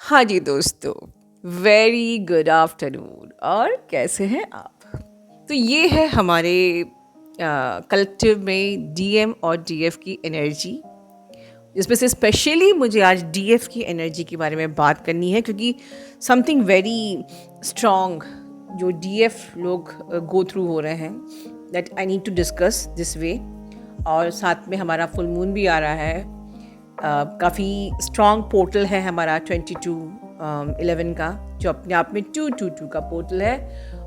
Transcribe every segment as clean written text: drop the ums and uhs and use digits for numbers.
हाँ जी दोस्तों, very good afternoon. और कैसे हैं आप? तो ये है हमारे कलेक्टिव में डीएम और डीएफ की एनर्जी, जिसमें से स्पेशली मुझे आज डीएफ की एनर्जी के बारे में बात करनी है, क्योंकि समथिंग वेरी स्ट्रॉन्ग जो डीएफ लोग गो थ्रू हो रहे हैं, that I need to discuss this way. और साथ में हमारा फुल मून भी आ रहा है। काफ़ी स्ट्रॉन्ग पोर्टल है हमारा 22/11 का, जो अपने आप में 222 का पोर्टल है,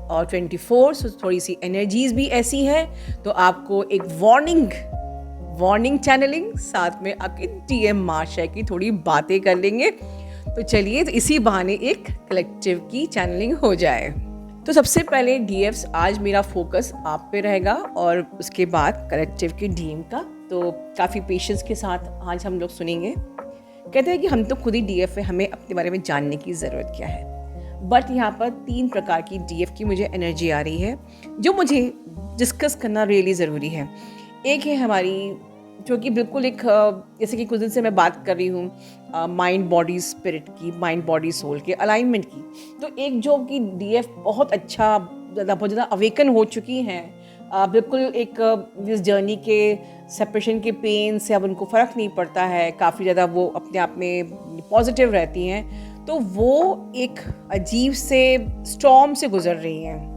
और 24 सो थोड़ी सी एनर्जीज भी ऐसी है। तो आपको एक वार्निंग चैनलिंग, साथ में आपकी टीएम महाशय की थोड़ी बातें कर लेंगे। तो चलिए, तो इसी बहाने एक कलेक्टिव की चैनलिंग हो जाए। तो सबसे पहले डीएफ्स, आज मेरा फोकस आप पे रहेगा और उसके बाद कलेक्टिव के डीएम का। तो काफ़ी पेशेंस के साथ आज हम लोग सुनेंगे। कहते हैं कि हम तो खुद ही डीएफ है, हमें अपने बारे में जानने की ज़रूरत क्या है। बट यहाँ पर 3 प्रकार की डीएफ की मुझे एनर्जी आ रही है, जो मुझे डिस्कस करना रियली ज़रूरी है। एक है हमारी, जो कि बिल्कुल एक जैसे कि कुछ दिन से मैं बात कर रही हूँ माइंड बॉडी स्पिरिट की, माइंड बॉडी सोल के अलाइनमेंट की। तो एक जो कि डीएफ बहुत बहुत ज़्यादा अवेकन हो चुकी हैं, बिल्कुल एक इस जर्नी के सेपरेशन के पेन से अब उनको फ़र्क नहीं पड़ता है, काफ़ी ज़्यादा वो अपने आप में पॉजिटिव रहती हैं। तो वो एक अजीब से स्टॉर्म से गुजर रही हैं।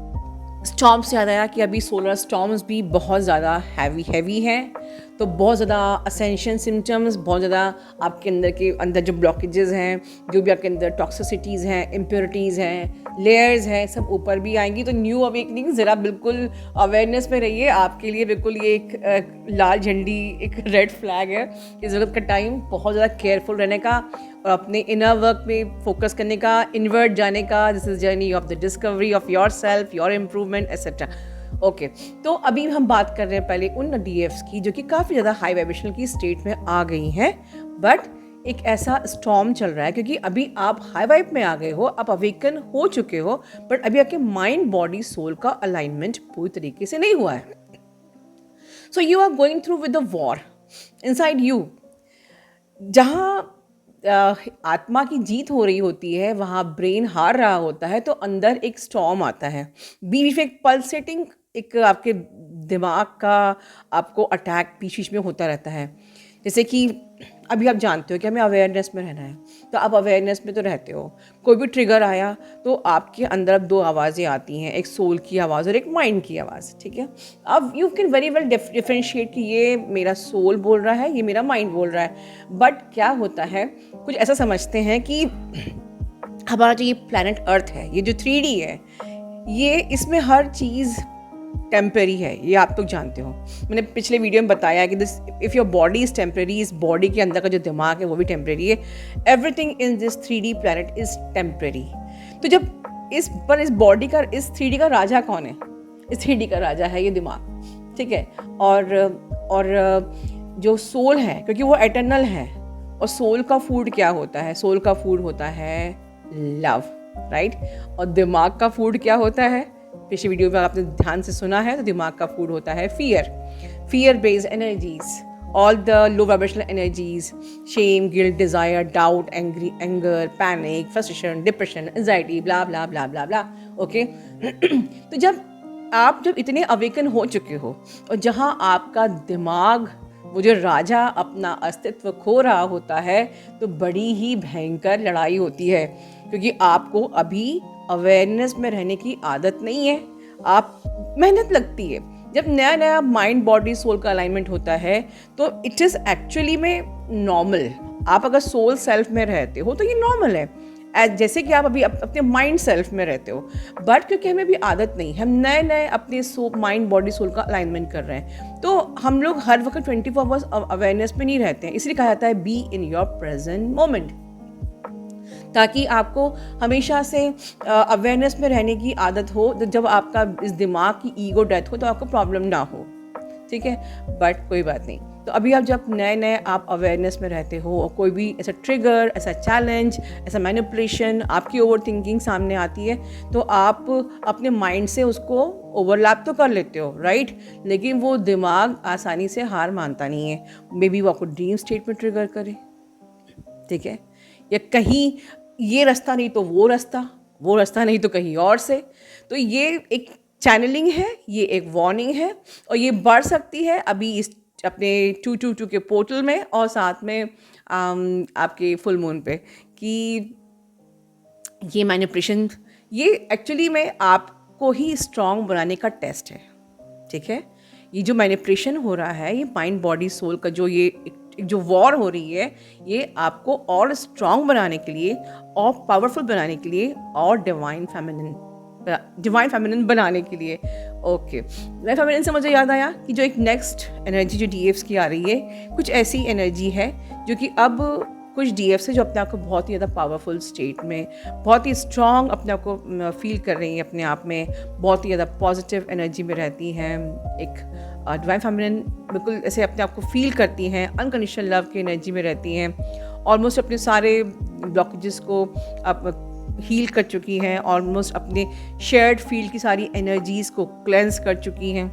स्टॉर्म से याद आया कि अभी सोलर स्टॉर्म्स भी बहुत ज़्यादा हैवी हैं। तो बहुत ज़्यादा असेंशन सिम्टम्स, बहुत ज़्यादा आपके अंदर जो ब्लॉकेजेस हैं, जो भी आपके अंदर टॉक्सिसिटीज़ हैं, इम्प्योरिटीज़ हैं, लेयर्स हैं, सब ऊपर भी आएंगी। तो न्यू अवेकनिंग, ज़रा बिल्कुल अवेयरनेस में रहिए। आपके लिए बिल्कुल ये एक लाल झंडी, एक रेड फ्लैग है। इस वक्त का टाइम बहुत ज़्यादा केयरफुल रहने का और अपने इनर वर्क में फोकस करने का, इनवर्ट जाने का। This is journey of the discovery of your self, your improvement etcetera. Okay, तो अभी हम बात कर रहे हैं पहले उन डीएफ्स की जो कि काफ़ी ज़्यादा हाई वाइब्रेशनल की स्टेट में आ गई हैं। बट एक ऐसा स्टॉर्म चल रहा है, क्योंकि अभी आप हाई वाइब में आ गए हो, आप अवेकन हो चुके हो, बट अभी आपके माइंड बॉडी सोल का अलाइनमेंट पूरी तरीके से नहीं हुआ है। So you are going through with the war inside you. जहाँ आत्मा की जीत हो रही होती है, वहाँ ब्रेन हार रहा होता है, तो अंदर एक स्टॉर्म आता है। बीच बीच में एक पल्सेटिंग, एक आपके दिमाग का आपको अटैक बीच बीच में होता रहता है। जैसे कि अभी आप जानते हो कि हमें अवेयरनेस में रहना है, तो आप अवेयरनेस में तो रहते हो। कोई भी ट्रिगर आया तो आपके अंदर अब 2 आवाज़ें आती हैं, एक सोल की आवाज़ और एक माइंड की आवाज़, ठीक है। अब you can very well differentiate कि ये मेरा सोल बोल रहा है, ये मेरा माइंड बोल रहा है। बट क्या होता है, कुछ ऐसा समझते हैं कि हमारा जो ये प्लैनेट अर्थ है, ये जो 3D है, ये इसमें हर चीज़ टेम्परेरी है। ये आप तो जानते हो, मैंने पिछले वीडियो में बताया कि this if your body is temporary, इस बॉडी के अंदर का जो दिमाग है वो भी टेम्परेरी है। Everything in this 3D planet is temporary. तो जब इस बॉडी का, इस 3D का राजा कौन है? इस 3D का राजा है ये दिमाग, ठीक है। और जो सोल है, क्योंकि वो एटर्नल है, और सोल का फूड क्या होता है? सोल का फूड होता है लव, राइट। और दिमाग का फूड क्या होता है? पिछले वीडियो में आपने ध्यान से सुना है, तो दिमाग का फूड होता है fear based energies, all the low vibrational energies, shame, guilt, desire, doubt, anger, panic, frustration, depression, anxiety, blah blah blah blah blah. Okay. तो जब इतने अवेकन हो चुके हो, और जहाँ आपका दिमाग, वो जो राजा, अपना अस्तित्व खो रहा होता है, तो बड़ी ही भयंकर लड़ाई होती है, क्योंकि आपको अभी अवेयरनेस में रहने की आदत नहीं है। आप मेहनत लगती है। जब नया नया माइंड बॉडी सोल का अलाइनमेंट होता है, तो इट इज़ एक्चुअली में नॉर्मल। आप अगर सोल सेल्फ में रहते हो तो ये नॉर्मल है, जैसे कि आप अभी अपने माइंड सेल्फ में रहते हो। बट क्योंकि हमें भी आदत नहीं, हम नए नए अपने माइंड बॉडी सोल का अलाइनमेंट कर रहे हैं, तो हम लोग हर वक्त 24 आवर्स अवेयरनेस में नहीं रहते हैं। इसलिए कहा जाता है be in your present moment, ताकि आपको हमेशा से अवेयरनेस में रहने की आदत हो। तो जब आपका इस दिमाग की ईगो डेथ हो, तो आपको प्रॉब्लम ना हो, ठीक है। बट कोई बात नहीं। तो अभी आप जब नए आप अवेयरनेस में रहते हो, और कोई भी ऐसा ट्रिगर, ऐसा चैलेंज, ऐसा मैनिपुलेशन, आपकी ओवर थिंकिंग सामने आती है, तो आप अपने माइंड से उसको ओवरलैप तो कर लेते हो, राइट। लेकिन वो दिमाग आसानी से हार मानता नहीं है। मे बी वो आपको ड्रीम स्टेट में ट्रिगर करे, ठीक है, या कहीं ये रास्ता नहीं तो वो रास्ता नहीं तो कहीं और से। तो ये एक चैनलिंग है, ये एक वार्निंग है, और ये बढ़ सकती है अभी इस अपने 222 के पोर्टल में, और साथ में आपके फुल मून पे, कि ये मैनिपुलेशन, ये एक्चुअली में आपको ही स्ट्रांग बनाने का टेस्ट है। ठीक है, ये जो मैनिपुलेशन हो रहा है, ये माइंड बॉडी सोल का जो ये एक जो वॉर हो रही है, ये आपको और स्ट्रांग बनाने के लिए, और पावरफुल बनाने के लिए, और डिवाइन फेमिनिन बनाने के लिए। ओके, डिवाइन फेमिनिन से मुझे याद आया कि जो एक नेक्स्ट एनर्जी जो डीएफ्स की आ रही है, कुछ ऐसी एनर्जी है जो कि अब कुछ डीएफ्स है जो अपने आप को बहुत ही ज़्यादा पावरफुल स्टेट में, बहुत ही स्ट्रांग अपने आप को फील कर रही हैं, अपने आप में बहुत ही ज़्यादा पॉजिटिव एनर्जी में रहती हैं। एक डिवाइन फेमिनिन बिल्कुल ऐसे अपने आप को फील करती हैं, अनकंडीशनल लव की एनर्जी में रहती हैं, ऑलमोस्ट अपने सारे ब्लॉकेजेस को अब हील कर चुकी हैं, ऑलमोस्ट अपने शेयर्ड फील्ड की सारी एनर्जीज़ को क्लेंस कर चुकी हैं।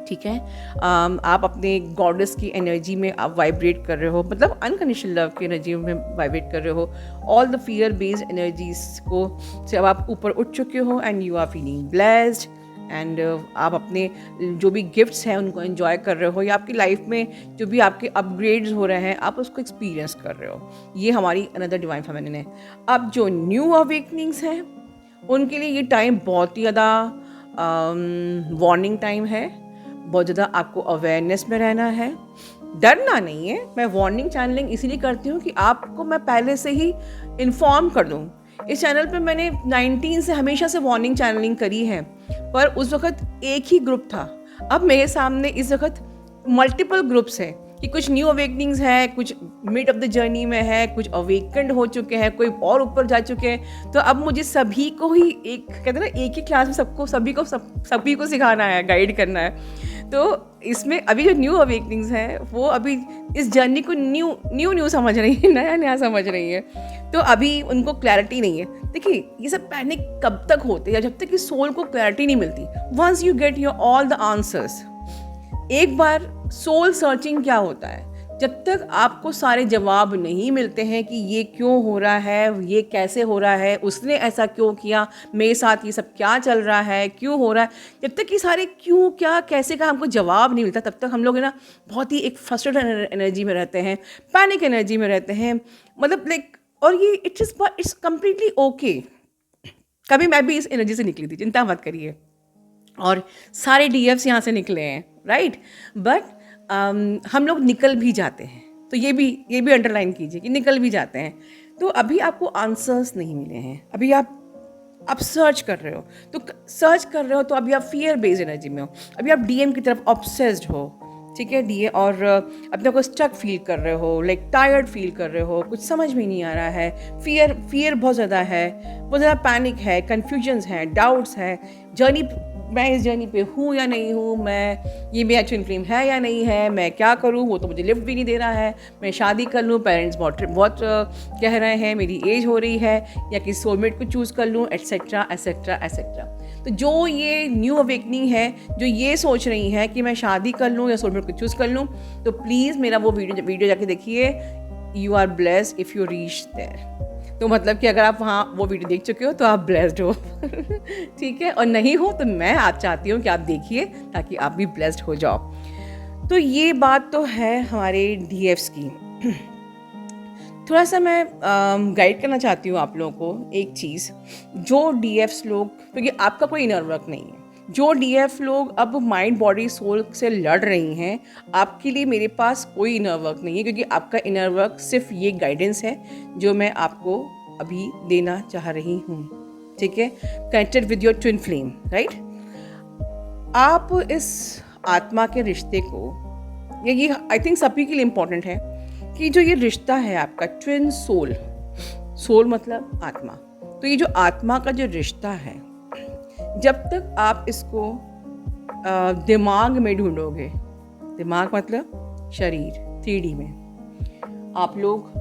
ठीक है, आप अपने गॉडेस की एनर्जी में आप वाइब्रेट कर रहे हो, मतलब अनकंडीशनल लव की एनर्जी में वाइब्रेट कर रहे हो। All the fear based energies को से अब आप ऊपर उठ चुके हो, and you are feeling blessed, and आप अपने जो भी गिफ्ट्स हैं उनको एंजॉय कर रहे हो, या आपकी लाइफ में जो भी आपके अपग्रेड्स हो रहे हैं आप उसको एक्सपीरियंस कर रहे हो। ये हमारी अनदर डिवाइन फेमिनिन है। अब जो न्यू अवेकनिंग्स हैं उनके लिए ये टाइम बहुत ही ज़्यादा वार्निंग टाइम है, बहुत ज़्यादा आपको अवेयरनेस में रहना है, डरना नहीं है। मैं वार्निंग चैनलिंग इसीलिए करती हूँ कि आपको मैं पहले से ही इन्फॉर्म कर दूँ। इस चैनल पे मैंने 19 से हमेशा से वार्निंग चैनलिंग करी है, पर उस वक्त एक ही ग्रुप था। अब मेरे सामने इस वक्त मल्टीपल ग्रुप्स हैं कि कुछ न्यू अवेकनिंग्स है, कुछ मिड ऑफ द जर्नी में है, कुछ अवेकेंड हो चुके हैं, कोई और ऊपर जा चुके हैं। तो अब मुझे सभी को ही एक कहते हैं ना, एक ही क्लास में सभी को सिखाना है, गाइड करना है। तो इसमें अभी जो न्यू अवेकनिंग्स हैं वो अभी इस जर्नी को न्यू समझ रही है, नया समझ रही है। तो अभी उनको क्लैरिटी नहीं है। देखिए, ये सब पैनिक कब तक होते हैं? जब तक कि सोल को क्लैरिटी नहीं मिलती। Once you get your all the answers, एक बार सोल सर्चिंग क्या होता है, जब तक आपको सारे जवाब नहीं मिलते हैं कि ये क्यों हो रहा है, ये कैसे हो रहा है, उसने ऐसा क्यों किया, मेरे साथ ये सब क्या चल रहा है, क्यों हो रहा है, जब तक कि सारे क्यों क्या कैसे का हमको जवाब नहीं मिलता, तब तक हम लोग है ना बहुत ही एक फ्रस्ट्रेटेड एनर्जी में रहते हैं, पैनिक एनर्जी में रहते हैं। मतलब लाइक, और ये इट्स कम्प्लीटली ओके। कभी मैं भी इस एनर्जी से निकली थी, चिंता मत करिए, और सारे डीएफ्स यहाँ से निकले हैं, राइट। बट हम लोग निकल भी जाते हैं, तो ये भी अंडरलाइन कीजिए कि निकल भी जाते हैं। तो अभी आपको आंसर्स नहीं मिले हैं, अभी आप सर्च कर रहे हो, तो अभी आप फियर बेस्ड एनर्जी में हो, अभी आप डीएम की तरफ ऑब्सेस्ड हो। ठीक है, डीए, और अपने को स्टक फील कर रहे हो, लाइक टायर्ड फील कर रहे हो, कुछ समझ में नहीं आ रहा है, फियर बहुत ज़्यादा है, बहुत ज़्यादा पैनिक है, कन्फ्यूजन्स है, डाउट्स है, मैं इस जर्नी पे हूँ या नहीं हूँ, ये मेरा ट्विन फ्लेम है या नहीं है, मैं क्या करूँ, वो तो मुझे लिफ्ट भी नहीं दे रहा है, मैं शादी कर लूँ, पेरेंट्स बहुत कह रहे हैं, मेरी एज हो रही है, या किसी सोलमेट को चूज़ कर लूँ, एट्सेट्रा एट्सेट्रा एट्सेट्रा। तो जो ये न्यू अवेकनिंग है, जो ये सोच रही है कि मैं शादी कर लूँ या सोलमेट को चूज़ कर लूँ, तो प्लीज़ मेरा वो वीडियो जाके देखिए। You are blessed if you reach there. तो मतलब कि अगर आप वहाँ वो वीडियो देख चुके हो तो आप ब्लेस्ड हो। ठीक है, और नहीं हो तो मैं आप चाहती हूँ कि आप देखिए ताकि आप भी ब्लेस्ड हो जाओ। तो ये बात तो है हमारे डीएफ्स की। थोड़ा सा मैं गाइड करना चाहती हूँ आप लोगों को एक चीज़, जो डीएफ्स लोग, क्योंकि आपका कोई इनर वर्क नहीं है, जो डीएफ लोग अब माइंड बॉडी सोल से लड़ रही हैं, आपके लिए मेरे पास कोई इनर वर्क नहीं है, क्योंकि आपका इनर वर्क सिर्फ ये गाइडेंस है जो मैं आपको अभी देना चाह रही हूँ। ठीक है, connected with your twin flame, right. आप इस आत्मा के रिश्ते को, ये आई थिंक सभी के लिए इम्पोर्टेंट है कि जो ये रिश्ता है आपका ट्विन सोल मतलब आत्मा, तो ये जो आत्मा का जो रिश्ता है, जब तक आप इसको दिमाग में ढूंढोगे, दिमाग मतलब शरीर 3D में, आप लोग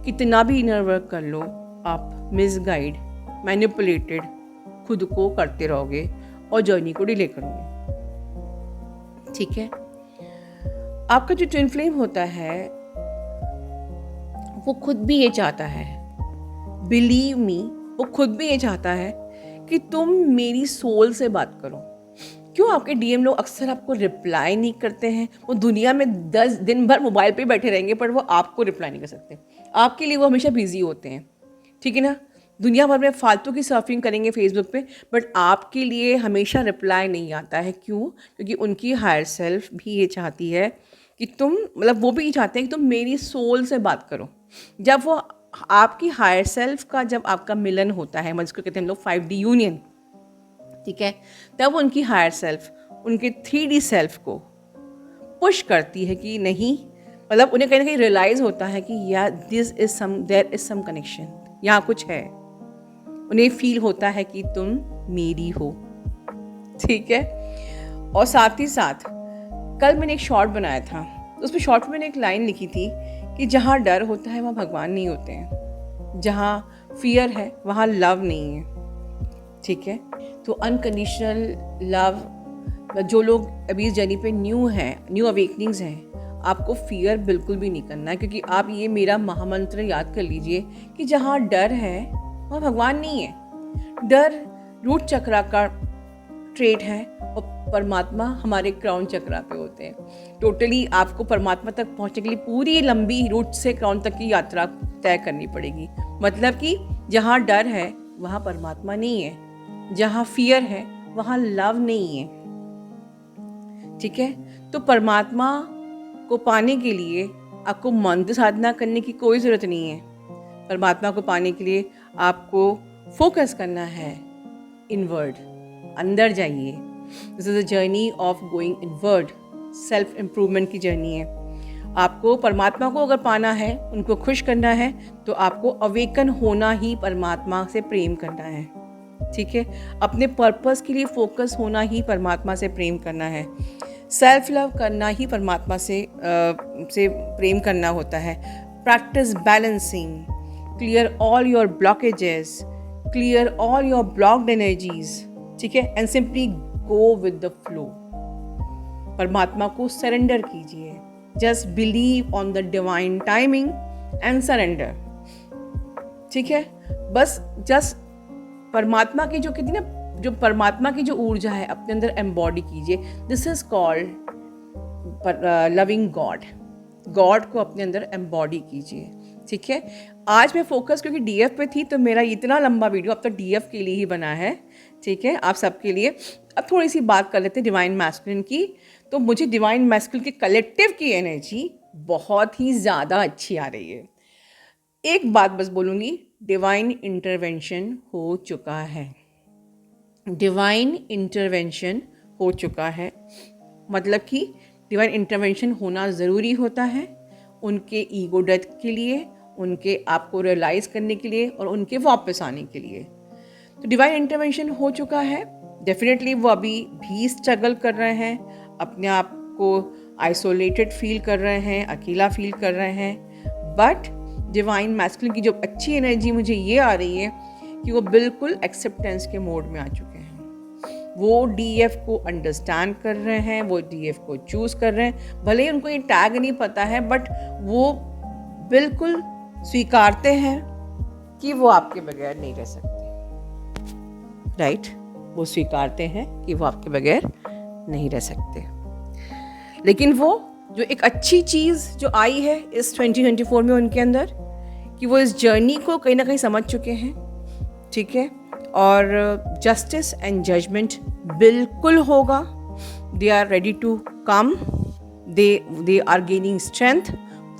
कितना भी इनर वर्क कर लो, आप मिसगाइड, मैनिपुलेटेड खुद को करते रहोगे और जर्नी को डिले करोगे। ठीक है, आपका जो ट्विन फ्लेम होता है वो खुद भी ये चाहता है बिलीव मी, वो खुद भी ये चाहता है कि तुम मेरी सोल से बात करो। क्यों आपके डीएम लोग अक्सर आपको रिप्लाई नहीं करते हैं? वो दुनिया में 10 दिन भर मोबाइल पे बैठे रहेंगे पर वो आपको रिप्लाई नहीं कर सकते। आपके लिए वो हमेशा बिजी होते हैं, ठीक है ना? दुनिया भर में फालतू की सर्फिंग करेंगे फेसबुक पे, बट आपके लिए हमेशा रिप्लाई नहीं आता है। क्यों? क्योंकि उनकी हायर सेल्फ भी ये चाहती है कि तुम, मतलब वो भी ये चाहते हैं कि तुम मेरी सोल से बात करो। जब वो आपकी हायर सेल्फ का जब आपका मिलन होता है, जिसको कहते हैं हम लोग 5D यूनियन, ठीक है, तब उनकी हायर सेल्फ उनके 3D सेल्फ को पुश करती है कि नहीं, मतलब उन्हें कहीं ना कहीं रियलाइज़ होता है कि या this is some, there is some connection, यहाँ कुछ है। उन्हें फील होता है कि तुम मेरी हो, ठीक है। और साथ ही साथ कल मैंने एक शॉर्ट बनाया था, उसमें शॉर्ट में मैंने एक लाइन लिखी थी कि जहाँ डर होता है वहाँ भगवान नहीं होते हैं, जहाँ फियर है वहाँ लव नहीं है, ठीक है। तो अनकंडीशनल लव, जो लोग अभी इस जर्नी पे न्यू हैं, न्यू अवेकनिंग्स हैं, आपको फियर बिल्कुल भी नहीं करना है, क्योंकि आप ये मेरा महामंत्र याद कर लीजिए कि जहाँ डर है वहाँ भगवान नहीं है। डर रूट चक्रा का ट्रेट है और परमात्मा हमारे क्राउन चक्रा पे होते हैं। टोटली आपको परमात्मा तक पहुँचने के लिए पूरी लंबी रूट से क्राउन तक की यात्रा तय करनी पड़ेगी। मतलब कि जहाँ डर है वहाँ परमात्मा नहीं है, जहाँ फियर है वहाँ लव नहीं है, ठीक है। तो परमात्मा को पाने के लिए आपको मंत्र साधना करने की कोई ज़रूरत नहीं है। परमात्मा को पाने के लिए आपको फोकस करना है इनवर्ड, अंदर जाइए। This is a journey of going inward, self improvement की जर्नी है। आपको परमात्मा को अगर पाना है, उनको खुश करना है, तो आपको अवेकन होना ही परमात्मा से प्रेम करना है, ठीक है। अपने पर्पस के लिए फोकस होना ही परमात्मा से प्रेम करना है। सेल्फ लव करना ही परमात्मा से प्रेम करना होता है। Practice balancing, clear all your blockages, clear all your blocked energies, ठीक है, and simply go with the flow. परमात्मा को सरेंडर कीजिए। Just believe on the divine timing and surrender, ठीक है। बस जस्ट परमात्मा की जो कहती ना, जो परमात्मा की जो ऊर्जा है अपने अंदर एम्बॉडी कीजिए। This is called loving God. God को अपने अंदर एम्बॉडी कीजिए, ठीक है। आज मैं फोकस क्योंकि डीएफ पे थी, तो मेरा इतना लंबा वीडियो अब तो डीएफ के लिए ही बना है, ठीक है, आप सबके लिए। अब थोड़ी सी बात कर लेते हैं डिवाइन मैस्कुलिन की। तो मुझे डिवाइन मैस्कुलिन के कलेक्टिव की एनर्जी बहुत ही ज़्यादा अच्छी आ रही है। एक बात बस बोलूँगी, डिवाइन इंटरवेंशन हो चुका है। डिवाइन इंटरवेंशन हो चुका है, मतलब कि डिवाइन इंटरवेंशन होना ज़रूरी होता है उनके ईगो डेथ के लिए, उनके आपको रियलाइज़ करने के लिए और उनके वापस आने के लिए। तो डिवाइन इंटरवेंशन हो चुका है। डेफिनेटली वो अभी भी स्ट्रगल कर रहे हैं, अपने आप को आइसोलेटेड फील कर रहे हैं, अकेला फील कर रहे हैं। बट डिवाइन मैस्कुलिन की जो अच्छी एनर्जी मुझे ये आ रही है कि वो बिल्कुल एक्सेप्टेंस के मोड में आ चुके हैं। वो डीएफ को अंडरस्टैंड कर रहे हैं, वो डीएफ को चूज़ कर रहे हैं। भले ही उनको ये टैग नहीं पता है, बट वो बिल्कुल स्वीकारते हैं कि वो आपके बगैर नहीं रह सकते, राइट। वो स्वीकारते हैं कि वो आपके बगैर नहीं रह सकते। लेकिन वो जो एक अच्छी चीज़ जो आई है इस 2024 में उनके अंदर, कि वो इस जर्नी को कहीं ना कहीं समझ चुके हैं, ठीक है। और जस्टिस एंड जजमेंट बिल्कुल होगा। They are ready to come, they are gaining strength.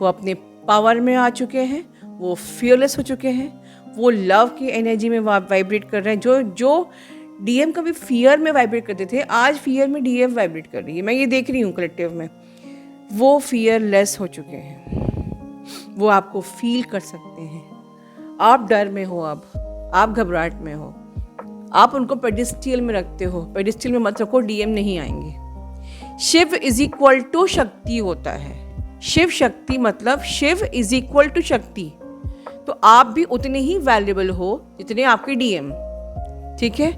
वो अपने पावर में आ चुके हैं, वो फियरलेस हो चुके हैं, वो लव की एनर्जी में वाइब्रेट कर रहे हैं। जो डीएम कभी फियर में वाइब्रेट करते थे, आज फियर में डीएफ वाइब्रेट कर रही है। मैं ये देख रही हूँ कलेक्टिव में, वो फियरलेस हो चुके हैं। वो आपको फील कर सकते हैं। आप डर में हो, अब आप घबराहट में हो, आप उनको पेडिस्टल में रखते हो। पेडिस्टल में मत रखो, डीएम नहीं आएंगे। शिव इज इक्वल टू शक्ति होता है। शिव शक्ति मतलब शिव इज इक्वल टू शक्ति। तो आप भी उतने ही वैल्यूएबल हो जितने आपके डीएम, ठीक है।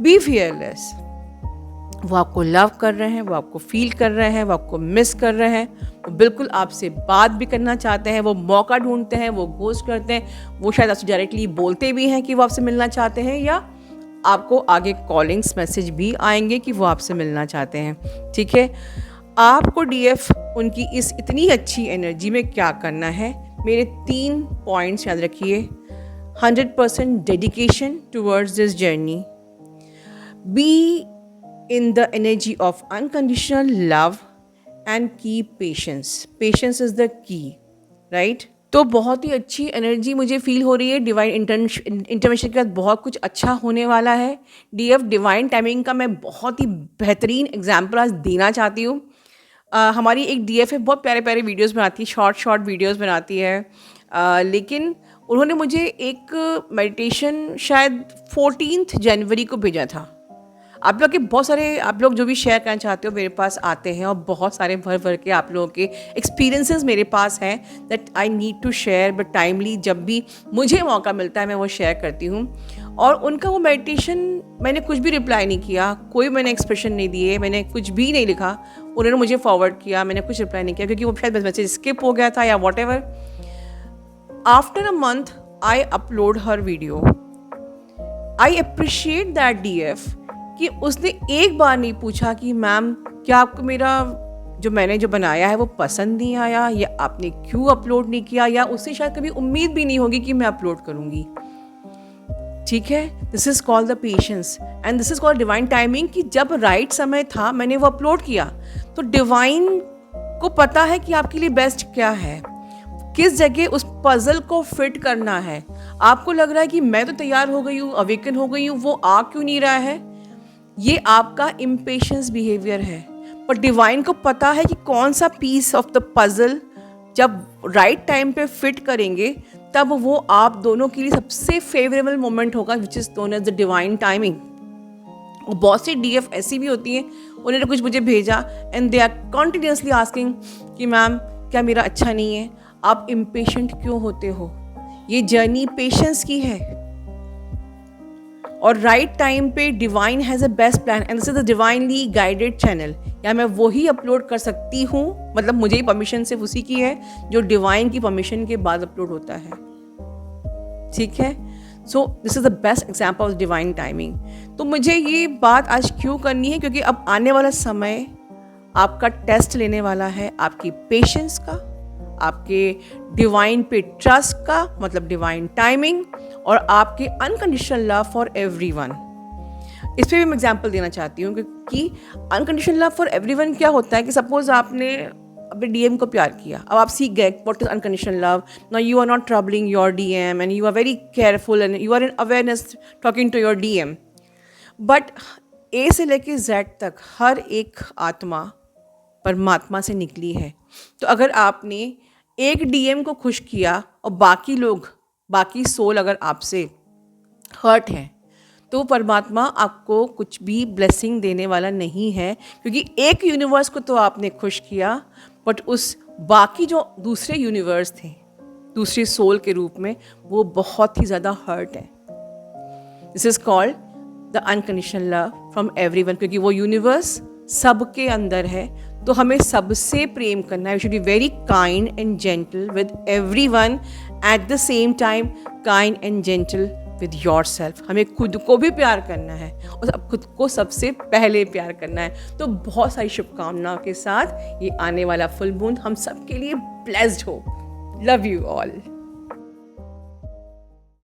बी फियरलेस, वो आपको लव कर रहे हैं, वो आपको फील कर रहे हैं, वो आपको मिस कर रहे हैं, वो बिल्कुल आपसे बात भी करना चाहते हैं, वो मौका ढूंढते हैं, वो घोस्ट करते हैं, वो शायद आपसे डायरेक्टली बोलते भी हैं कि वो आपसे मिलना चाहते हैं, या आपको आगे कॉलिंग्स मैसेज भी आएंगे कि वो आपसे मिलना चाहते हैं। ठीक है, आपको डीएफ उनकी इस इतनी अच्छी एनर्जी में क्या करना है, मेरे 3 पॉइंट्स याद रखिए। 100% dedication towards this journey, be in the energy of unconditional love and keep patience. Patience is the key, right? तो बहुत ही अच्छी एनर्जी मुझे फील हो रही है। डिवाइन इंटरवेंशन के बाद बहुत कुछ अच्छा होने वाला है। डीएफ डिवाइन टाइमिंग का मैं बहुत ही बेहतरीन एग्जाम्पल आज देना चाहती हूँ। हमारी एक डीएफ है, बहुत प्यारे प्यारे वीडियोस बनाती है, शॉर्ट वीडियोस बनाती है, लेकिन उन्होंने मुझे एक मेडिटेशन शायद 14 जनवरी को भेजा था। आप लोग के बहुत सारे, आप लोग जो भी शेयर करना चाहते हो मेरे पास आते हैं, और बहुत सारे भर के आप लोगों के एक्सपीरियंसेस मेरे पास हैं that I need to share, but timely जब भी मुझे मौका मिलता है मैं वो शेयर करती हूँ। और उनका वो मेडिटेशन, मैंने कुछ भी रिप्लाई नहीं किया, कोई मैंने एक्सप्रेशन नहीं दिए, मैंने कुछ भी नहीं लिखा, उन्होंने मुझे फॉरवर्ड किया, मैंने कुछ रिप्लाई नहीं किया क्योंकि वो शायद मैसेज स्किप हो गया था या what ever. After a month I upload her video. I appreciate that DF कि उसने एक बार नहीं पूछा कि मैम क्या आपको मेरा जो बनाया है वो पसंद नहीं आया, या आपने क्यों अपलोड नहीं किया, या उससे शायद कभी उम्मीद भी नहीं होगी कि मैं अपलोड करूँगी। ठीक है, this is called the patience and this is called divine timing, कि जब राइट समय था मैंने वो अपलोड किया। तो डिवाइन को पता है कि आपके लिए बेस्ट क्या है, किस जगह उस पजल को फिट करना है। आपको लग रहा है कि मैं तो तैयार हो गई हूँ, अवेकन हो गई हूँ, वो आ क्यों नहीं रहा है, ये आपका इम्पेशेंस बिहेवियर है। पर डिवाइन को पता है कि कौन सा पीस ऑफ द पजल जब राइट टाइम पे फिट करेंगे तब वो आप दोनों के लिए सबसे फेवरेबल मोमेंट होगा, which is known as the divine timing. और बहुत सी डीएफ ऐसी भी होती हैं, उन्होंने कुछ मुझे भेजा and they are continuously asking कि मैम क्या मेरा अच्छा नहीं है, आप इम्पेशेंट क्यों होते हो। ये जर्नी पेशेंस की है, और राइट टाइम पे divine has a best plan and this is the divinely guided channel. या मैं वही अपलोड कर सकती हूँ, मतलब मुझे ही परमिशन सिर्फ उसी की है जो डिवाइन की परमिशन के बाद अपलोड होता है। ठीक है, so this is the best example of divine timing. तो मुझे ये बात आज क्यों करनी है, क्योंकि अब आने वाला समय आपका टेस्ट लेने वाला है, आपकी पेशेंस का, आपके डिवाइन पे ट्रस्ट का, मतलब डिवाइन टाइमिंग, और आपके अनकंडीशनल लव फॉर एवरीवन। इस पर भी मैं एग्जांपल देना चाहती हूँ कि अनकंडीशनल लव फॉर एवरीवन क्या होता है, कि सपोज आपने अपने डीएम को प्यार किया, अब आप सीख गए what is unconditional love. Now you are not troubling your DM and you are very careful and you are in awareness talking to your DM. But A से लेके जेड तक हर एक आत्मा परमात्मा से निकली है। तो अगर आपने एक डीएम को खुश किया और बाकी लोग, बाकी सोल अगर आपसे हर्ट हैं, तो परमात्मा आपको कुछ भी ब्लेसिंग देने वाला नहीं है, क्योंकि एक यूनिवर्स को तो आपने खुश किया, बट उस बाकी जो दूसरे यूनिवर्स थे दूसरे सोल के रूप में, वो बहुत ही ज़्यादा हर्ट है। This is called the unconditional love from everyone, क्योंकि वो यूनिवर्स सबके अंदर है। तो हमें सबसे प्रेम करना है। We should be very kind and gentle with everyone, at the same time kind and gentle with yourself. हमें खुद को भी प्यार करना है और खुद को सबसे पहले प्यार करना है। तो बहुत सारी शुभकामनाओं के साथ ये आने वाला फुल मून हम सब के लिए ब्लेस्ड हो। Love you all.